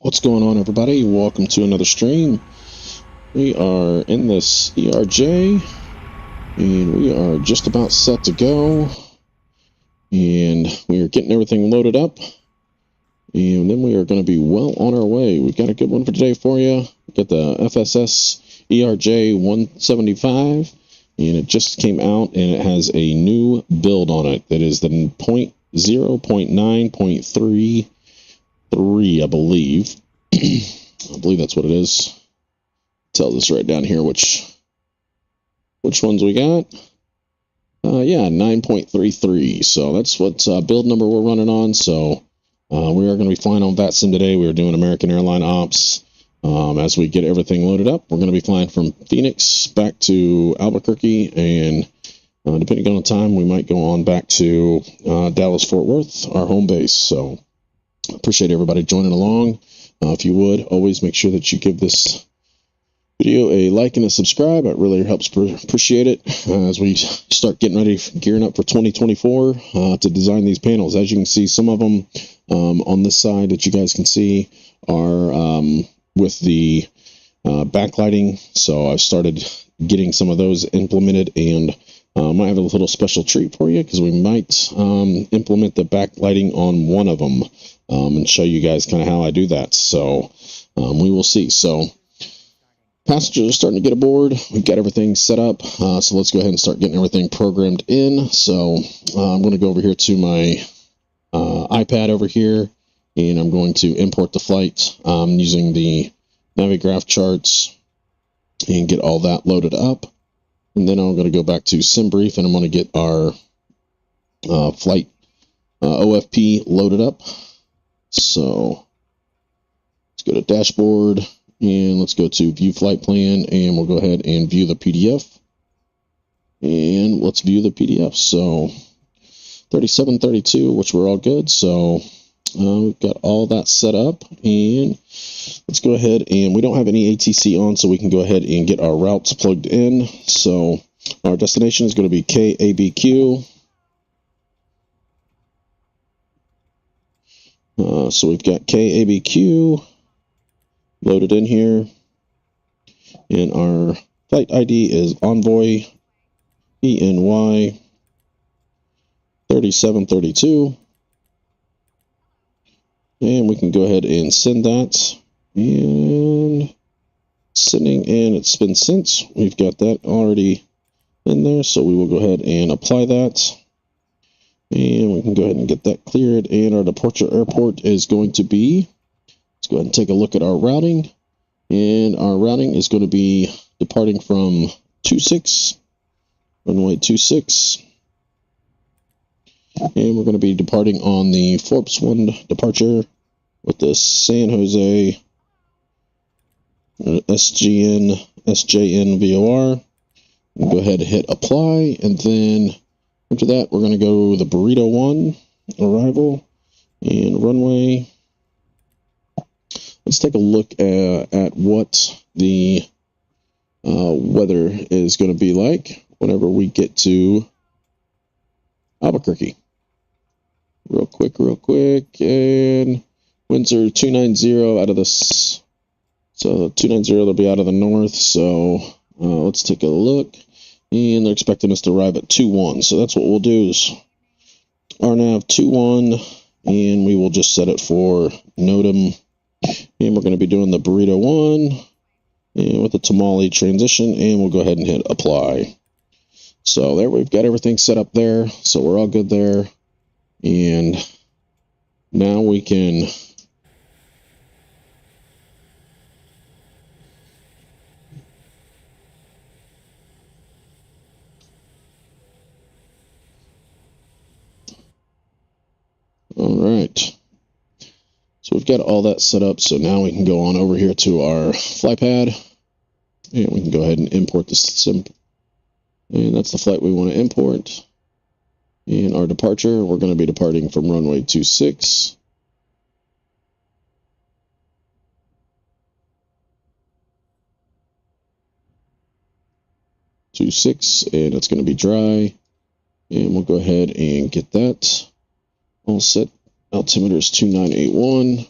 What's going on, everybody? Welcome to another stream. We are in this ERJ and we are just about set to go, and we are getting everything loaded up, and then we are going to be well on our way. We've got a good one for today for you. We've got the FSS ERJ 175, and it just came out and it has a new build on it that is the 0.9.3.3, I believe. I believe that's what it is. It tells us right down here which ones we got. Yeah, 9.33. So that's what build number we're running on. So we are going to be flying on VATSIM today. We are doing American Airline ops. As we get everything loaded up, we're going to be flying from Phoenix back to Albuquerque, and depending on the time, we might go on back to Dallas-Fort Worth, our home base. So appreciate everybody joining along. If you would, always make sure that you give this video a like and a subscribe. It really helps appreciate it as we start getting ready, gearing up for 2024 to design these panels. As you can see, some of them on this side that you guys can see are with the backlighting. So I've started getting some of those implemented, and might have a little special treat for you because we might implement the backlighting on one of them and show you guys kind of how I do that. So we will see. So passengers are starting to get aboard. We've got everything set up. So let's go ahead and start getting everything programmed in. So I'm going to go over here to my iPad over here, and I'm going to import the flight using the Navigraph charts and get all that loaded up. And then I'm going to go back to SimBrief, and I'm going to get our flight OFP loaded up. So let's go to dashboard, and let's go to view flight plan, and we'll go ahead and view the PDF. And let's view the PDF. So 3732, which we're all good. So we've got all that set up, and let's go ahead, and we don't have any ATC on, so we can go ahead and get our routes plugged in. So our destination is going to be KABQ. So we've got KABQ loaded in here, and our flight ID is Envoy ENY 3732, and we can go ahead and send that, and sending, and it's been sent. We've got that already in there, so we will go ahead and apply that, and we can go ahead and get that cleared. And our departure airport is going to be, let's go ahead and take a look at our routing, and our routing is going to be departing from 26, runway 26, and we're going to be departing on the Forbes 1 departure with the San Jose SJN VOR. We'll go ahead and hit apply, and then after that we're going to go the Burrito 1 arrival and runway. Let's take a look at what the weather is going to be like whenever we get to Albuquerque. Real quick, and winds are 290 out of this. So 290, they'll be out of the north. So let's take a look, and they're expecting us to arrive at 21. So that's what we'll do is RNAV 21, and we will just set it for NOTAM. And we're going to be doing the Burrito 1 and with the Tamale transition, and we'll go ahead and hit apply. So there, we've got everything set up there. So we're all good there. And now we can all right. So we've got all that set up. So now we can go on over here to our flypad, and we can go ahead and import the sim. And that's the flight we want to import. And our departure, we're going to be departing from runway 26. And it's going to be dry. And we'll go ahead and get that all set. Altimeter is 2981.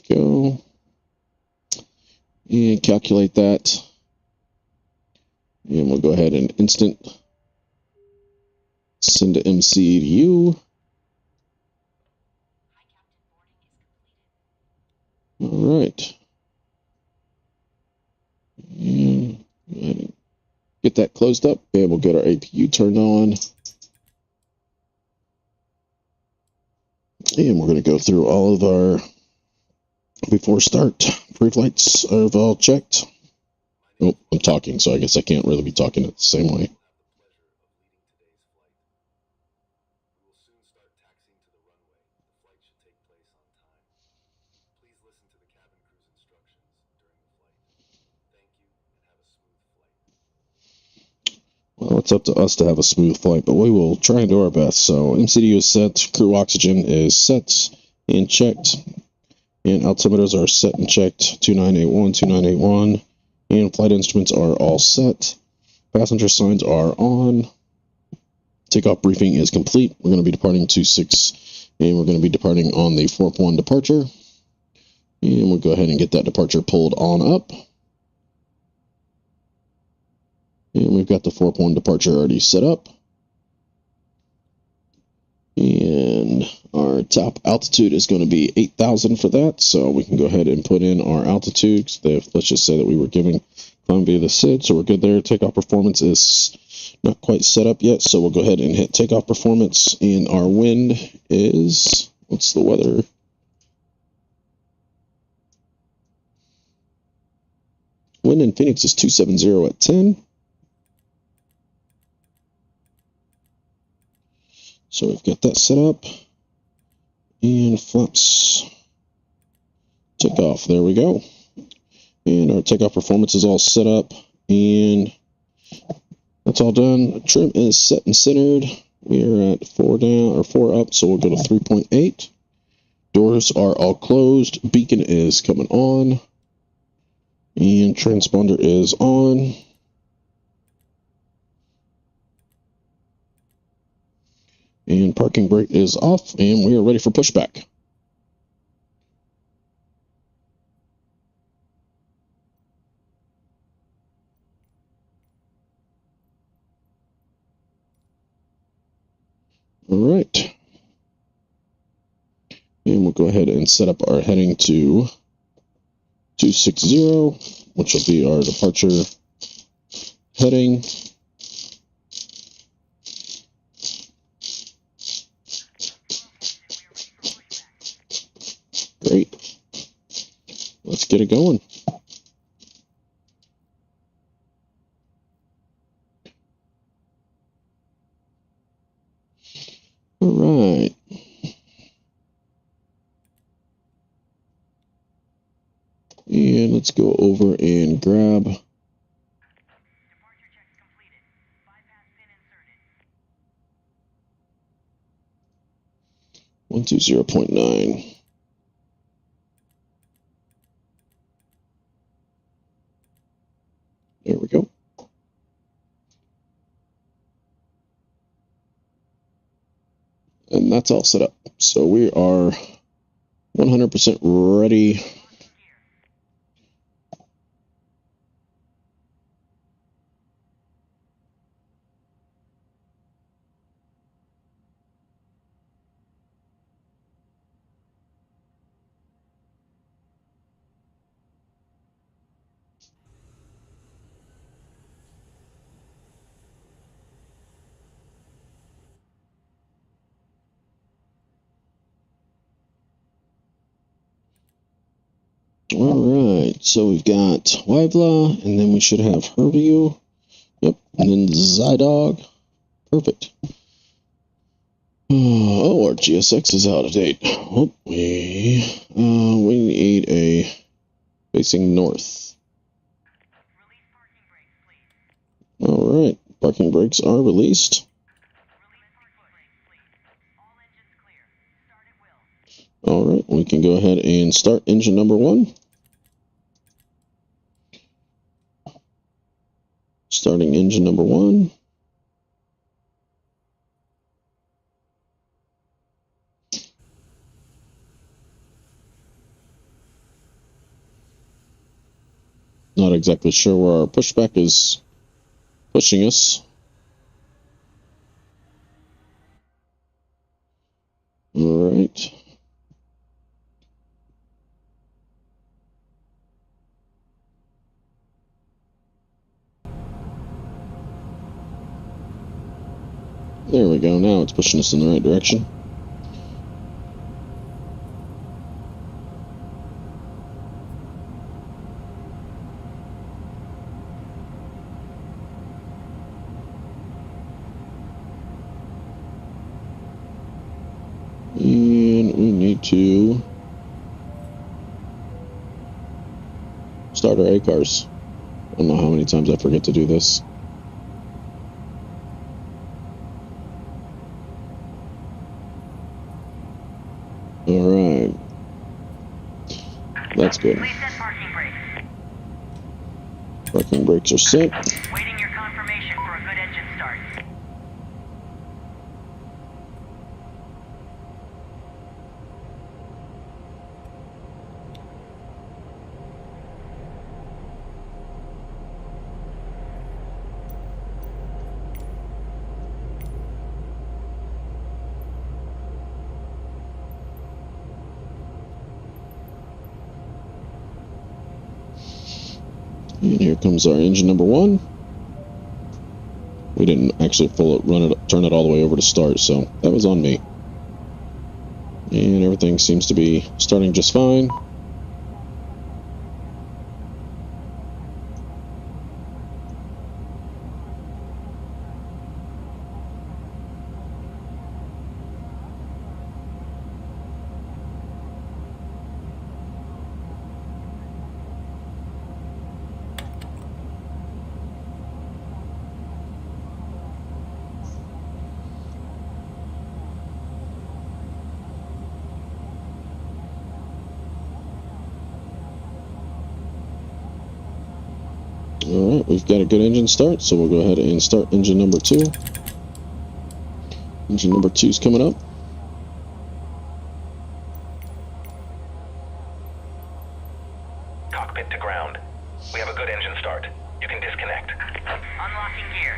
Go and calculate that. And we'll go ahead and send to MC to you. All right. And get that closed up, and we'll get our APU turned on. And we're going to go through all of our before start pre-flights are all checked. Oh, I'm talking, so I guess I can't really be talking it the same way. Well, it's up to us to have a smooth flight, but we will try and do our best. So MCDU is set, crew oxygen is set and checked, and altimeters are set and checked, 2981, 2981, and flight instruments are all set. Passenger signs are on. Takeoff briefing is complete. We're going to be departing 26, and we're going to be departing on the 4.1 departure. And we'll go ahead and get that departure pulled on up. And we've got the 4.1 departure already set up. And our top altitude is going to be 8,000 for that. So we can go ahead and put in our altitude. Let's just say that we were giving climb via the SID, so we're good there. Takeoff performance is not quite set up yet, so we'll go ahead and hit takeoff performance. And our wind is, what's the weather? Wind in Phoenix is 270 at 10. So we've got that set up. And flaps. Takeoff. There we go. And our takeoff performance is all set up. And that's all done. Trim is set and centered. We are at 4 down or 4 up, so we'll go to 3.8. Doors are all closed. Beacon is coming on. And transponder is on. And parking brake is off, and we are ready for pushback. All right. And we'll go ahead and set up our heading to 260, which will be our departure heading. Great. Let's get it going. All right. And let's go over and grab. Departure checks completed. Bypass pin inserted. 120.9. There we go. And that's all set up. So we are 100% ready. All right, so we've got Wivla, and then we should have Herview. Yep, and then Zydog. Perfect. Oh, our GSX is out of date. Oh, we need a facing north. Release parking brakes, please. All right, parking brakes are released. All right, we can go ahead and start engine number 1. Starting engine number 1. not exactly sure where our pushback is pushing us. All right. There we go. Now it's pushing us in the right direction. And we need to start our ACARs. I don't know how many times I forget to do this. Alright. That's good. Please set parking brakes. Parking brakes are set. Waiting your confirmation for a good engine start. And here comes our engine number 1. We didn't actually turn it all the way over to start, so that was on me. And everything seems to be starting just fine. Alright, we've got a good engine start, so we'll go ahead and start engine number 2. Engine number 2 is coming up. Cockpit to ground. We have a good engine start. You can disconnect. Unlocking gear.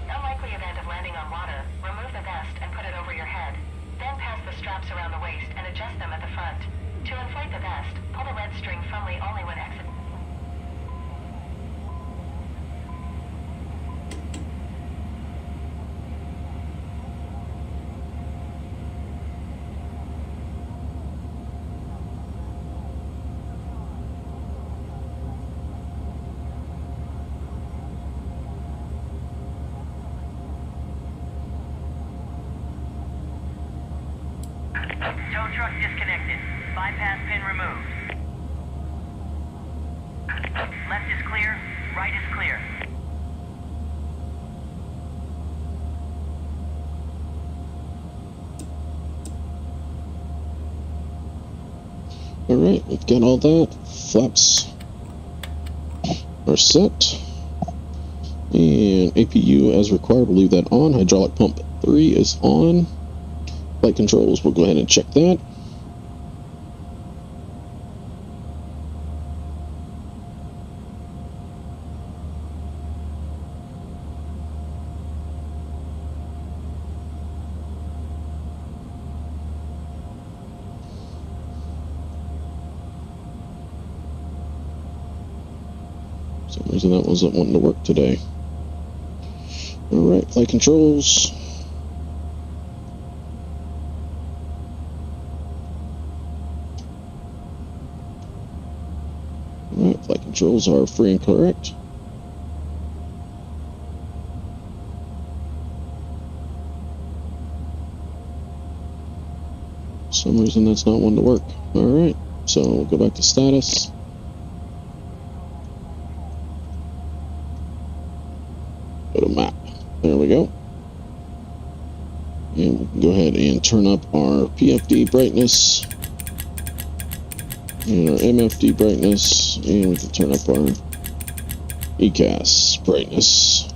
Unlikely event of landing on water, remove the vest and put it over your head. Then pass the straps around the waist and adjust them at the front. To inflate the vest, pull the red string firmly only when exiting. Tow truck disconnected. Bypass pin removed. Left is clear. Right is clear. Alright, we've got all that. Flaps are set. And APU as required, we'll leave that on. Hydraulic pump 3 is on. Flight controls, we'll go ahead and check that. For some reason that wasn't wanting to work today. Alright, flight controls. Alright, flight controls are free and correct. For some reason that's not one to work. Alright, so we'll go back to status. Go to map. There we go. And we can go ahead and turn up our PFD brightness. And our MFD brightness, and we can turn up our ECAS brightness.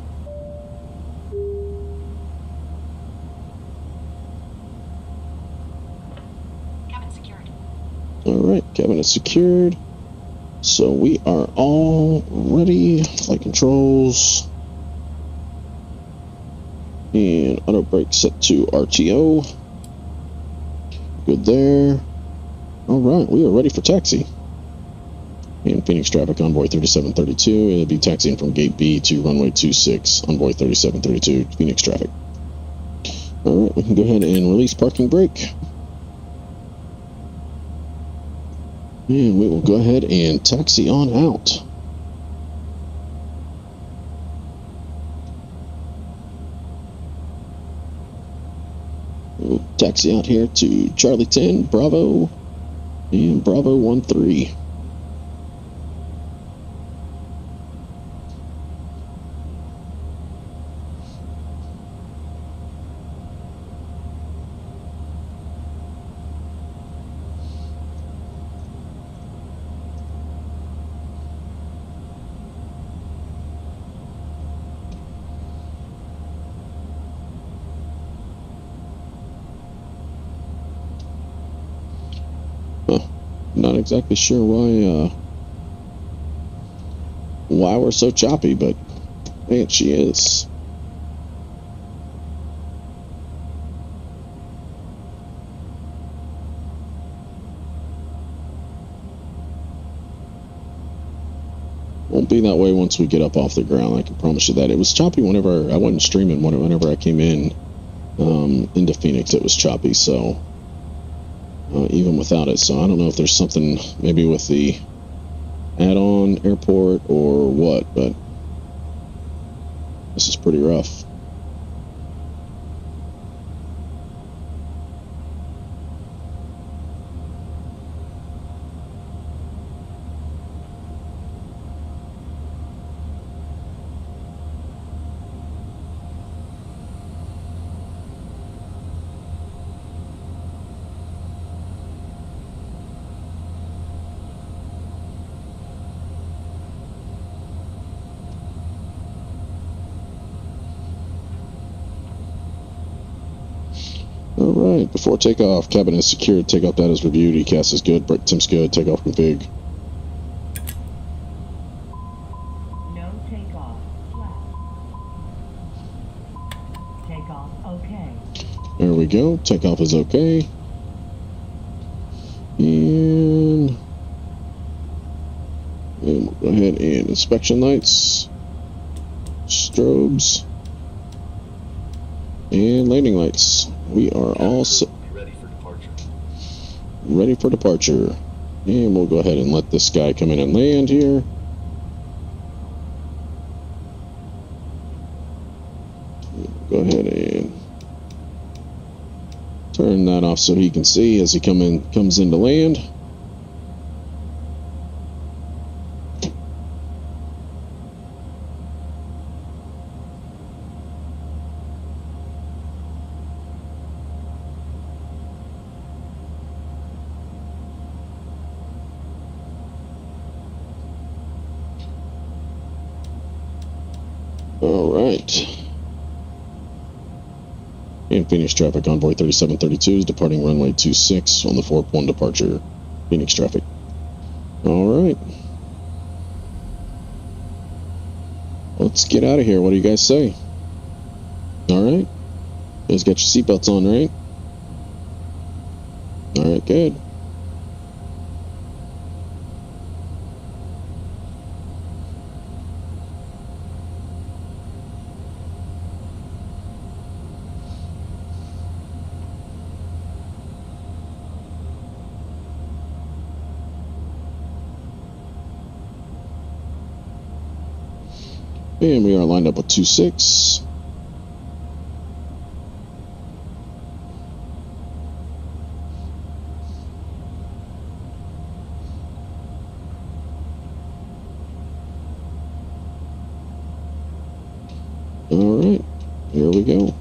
Cabin is secured. So we are all ready. Flight controls. And auto brake set to RTO. Good there. Alright, we are ready for taxi. And Phoenix traffic, Envoy 3732. It'll be taxiing from gate B to runway 26, Envoy 3732, Phoenix traffic. Alright, we can go ahead and release parking brake. And we will go ahead and taxi on out. We'll taxi out here to Charlie 10, Bravo, and Bravo 13. Not exactly sure why we're so choppy, but man, she is. Won't be that way once we get up off the ground. I can promise you that. It was choppy whenever I wasn't streaming. Whenever I came in into Phoenix, it was choppy. So. Even without it, so I don't know if there's something maybe with the add-on airport or what, but this is pretty rough. Alright, before takeoff, cabin is secured, takeoff data is reviewed, ECAS is good, brake temp's good, takeoff config. No takeoff. Flat. Takeoff okay. There we go, takeoff is okay. And we'll go ahead and inspection lights, strobes, and landing lights. We are all set. Ready for departure. Ready for departure. And we'll go ahead and let this guy come in and land here. Go ahead and turn that off so he can see as he comes in to land. Alright. And Phoenix traffic, Envoy 3732 is departing runway 26 on the 4-1 departure. Phoenix traffic. Alright. Let's get out of here. What do you guys say? Alright. You guys got your seatbelts on, right? Alright, good. And we are lined up with 26. All right, here we go.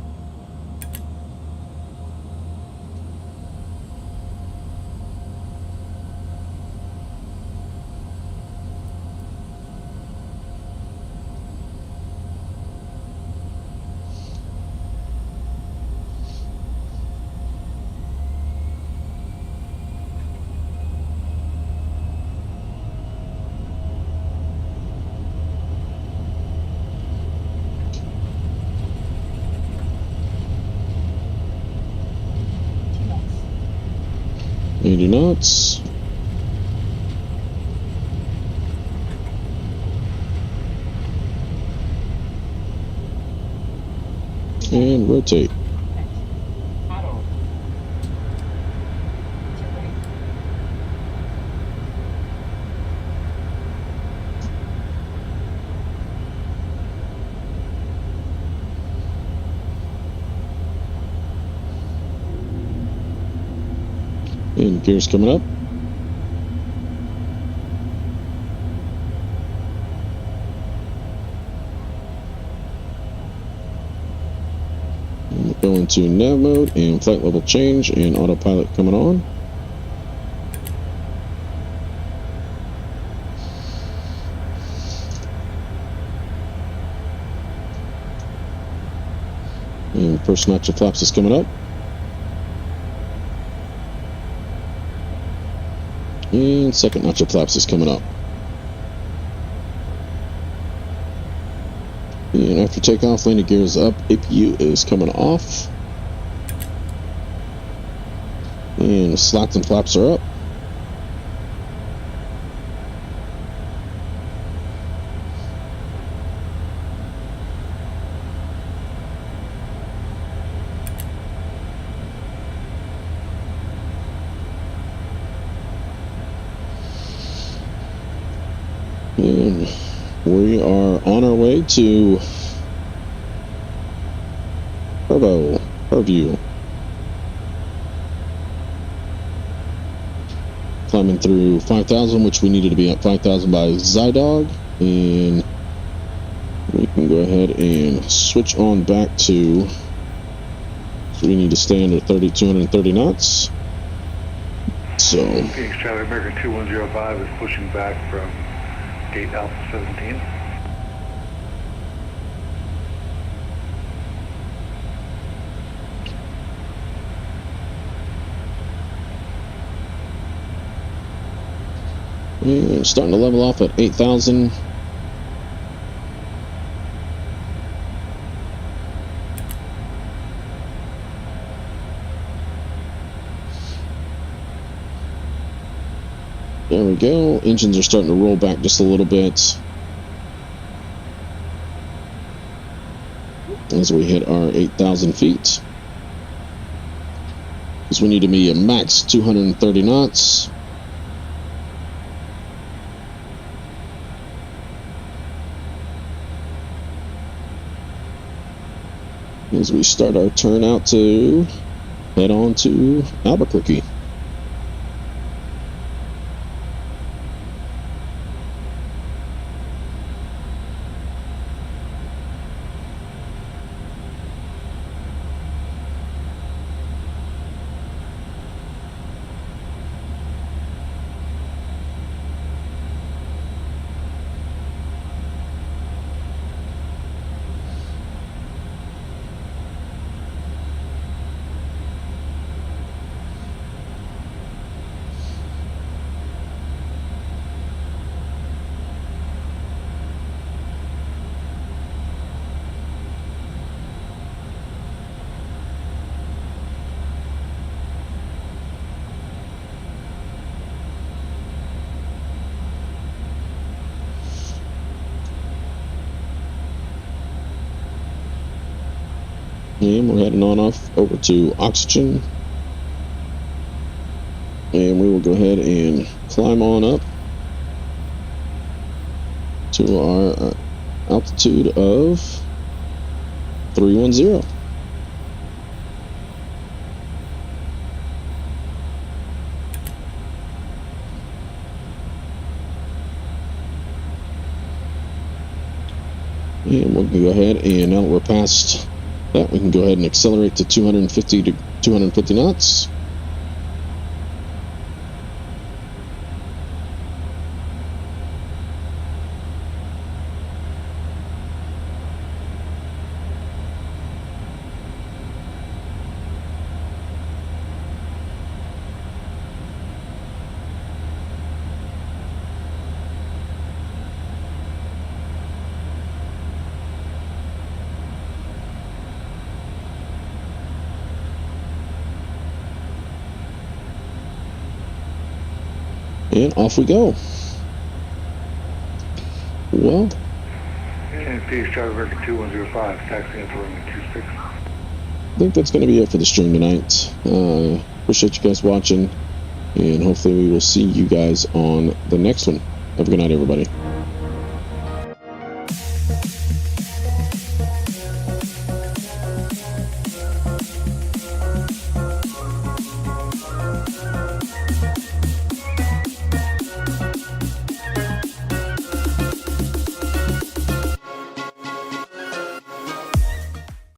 90 knots. And rotate. Throttle. And gears coming up. And we'll go into nav mode and flight level change and autopilot coming on. And first notch of flaps is coming up. And second notch of flaps is coming up. And after takeoff, landing gear is up, APU is coming off. And slats and flaps are up. And we are on our way to Purview. Climbing through 5,000, which we needed to be at 5,000 by Zydog. And we can go ahead and switch on back to, so we need to stay under 230 knots. So Phoenix Charlie American 2105 is pushing back from gate Alpha 17. and starting to level off at 8,000. There we go. Engines are starting to roll back just a little bit as we hit our 8,000 feet. Because we need to be a max 230 knots. As we start our turn out to head on to Albuquerque. And we're heading on off over to Oxygen. And we will go ahead and climb on up to our altitude of 310. And we'll go ahead and now that we're past that, we can go ahead and accelerate to 250 knots. And off we go. Well, NPH Charlie American 2105, taxiing to runway 26. I think that's going to be it for the stream tonight. Appreciate you guys watching, and hopefully we will see you guys on the next one. Have a good night, everybody.